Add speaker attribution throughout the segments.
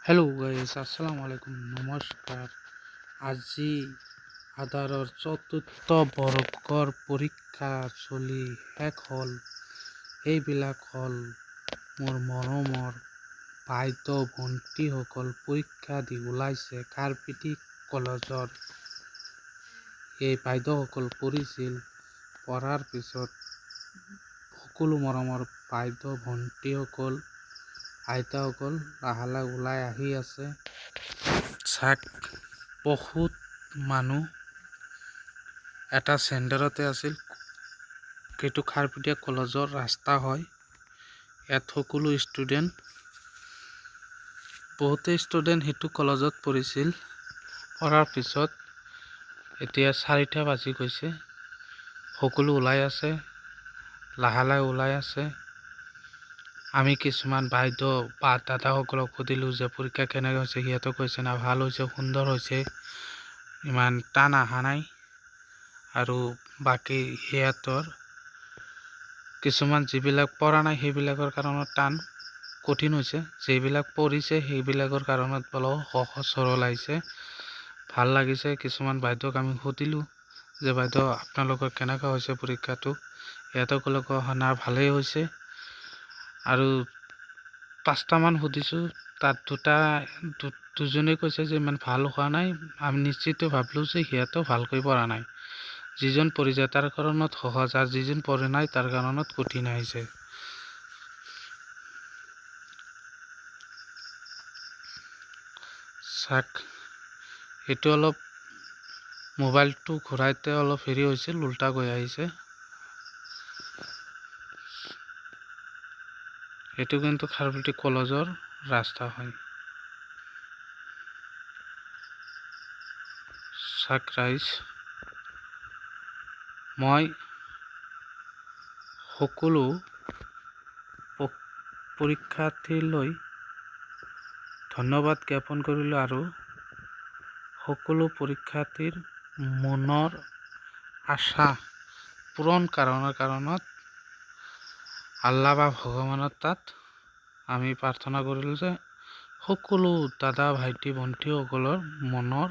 Speaker 1: Hello' guys, আসসালামু আলাইকুম, নমস্কাৰ। আজি আধাৰৰ চতুৰ্থ বৰ্গৰ পৰীক্ষা চলি শেষ হ'ল। এইবিলাক হ'ল মোৰ মৰমৰ বাইদেউ ভণ্টিসকল পৰীক্ষা দি ওলাইছে খাৰপিটি কলেজৰ। এই বাইদেউসকল পঢ়িছিল, পঢ়াৰ পিছত সকলো মৰমৰ বাইদেউ ভণ্টিসকল আইতাসকল লাহে লাহে ওলাই আহি আছে। চাক, বহুত মানুহ এটা চেণ্টাৰতে আছিল। সেইটো খাৰপিটিয়া কলেজৰ ৰাস্তা হয়। ইয়াত সকলো বহুতে ষ্টুডেণ্ট সেইটো কলেজত পঢ়িছিল। পঢ়াৰ পিছত এতিয়া 4টা বাজি গৈছে। সকলো ওলাই আছে, লাহে লাহে ওলাই আছে। আমি কিছুমান বাইদেউ বা দাদাসকলক সুধিলোঁ যে পৰীক্ষা কেনেকৈ হৈছে। সিহঁতে কৈছে না, ভাল হৈছে, সুন্দৰ হৈছে, ইমান টান অহা নাই। আৰু বাকী সিহঁতৰ কিছুমান যিবিলাক পঢ়া নাই সেইবিলাকৰ কাৰণত টান কঠিন হৈছে, যিবিলাক পঢ়িছে সেইবিলাকৰ কাৰণত অলপ সহজ সৰল আহিছে। ভাল লাগিছে। কিছুমান বাইদেউক আমি সুধিলোঁ যে বাইদেউ আপোনালোকৰ কেনেকুৱা হৈছে পৰীক্ষাটো। সিহঁতে ক'লে না, ভালেই হৈছে। আৰু 5টামান সুধিছোঁ, তাত দুজনে কৈছে যে ইমান ভাল হোৱা নাই। আমি নিশ্চিত ভাবিলোঁ যে সিহঁতেও ভালকৈ পঢ়া নাই। যিজন পঢ়িছে তাৰ কাৰণত সহজ, আৰু যিজন পঢ়া নাই তাৰ কাৰণত কঠিন আহিছে। চাক, এইটো অলপ মোবাইলটো ঘূৰাইতে অলপ হেৰি হৈছিল, উল্টা গৈ আহিছে। এইটো কিন্তু খাৰপিটি কলেজৰ ৰাস্তা হয়। চাক ৰাইজ, মই সকলো পৰীক্ষাৰ্থীলৈ ধন্যবাদ জ্ঞাপন কৰিলোঁ আৰু সকলো পৰীক্ষাৰ্থীৰ মনৰ আশা পূৰণ কাৰণত আল্লাহ বা ভগৱানৰ তাত আমি প্ৰাৰ্থনা কৰিলোঁ যে সকলো দাদা ভাইটি ভণ্টিসকলৰ মনৰ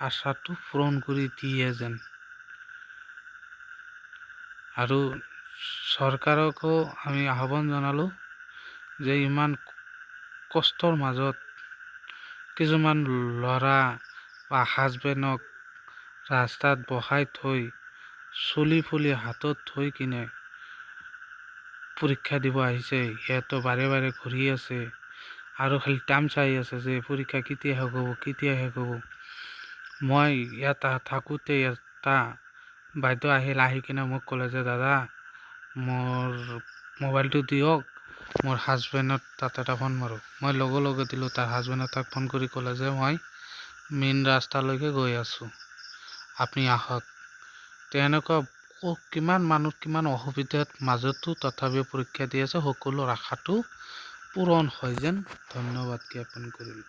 Speaker 1: আশাটো পূৰণ কৰি দিয়ে যেন। আৰু চৰকাৰকো আমি আহ্বান জনালোঁ যে ইমান কষ্টৰ মাজত কিছুমান ল'ৰা বা হাজবেণ্ডক ৰাস্তাত বহাই থৈ, চুলি ফুলি হাতত থৈ কিনে পৰীক্ষা দিব আহিছে। সিহঁতে বাৰে বাৰে ঘূৰি আছে আৰু খালি টাইম চাই আছে যে পৰীক্ষা কেতিয়া শেষ হ'ব। মই ইয়াত থাকোঁতে এটা বাইদেউ আহি কিনে মোক ক'লে যে দাদা, মোৰ মোবাইলটো দিয়ক, মোৰ হাজবেণ্ডৰ তাত এটা ফোন মাৰোঁ। মই লগে লগে দিলোঁ। তাৰ হাজবেণ্ডে তাক ফোন কৰি ক'লে যে মই মেইন ৰাস্তালৈকে গৈ আছোঁ, আপুনি আহক। তেনেকুৱা কিমান মানুহ কিমান অসুবিধাৰ মাজতো তথাপিও পৰীক্ষা দি আছে। সকলো আশাটো পূৰণ হয় যেন ধন্যবাদ জ্ঞাপন কৰিলোঁ।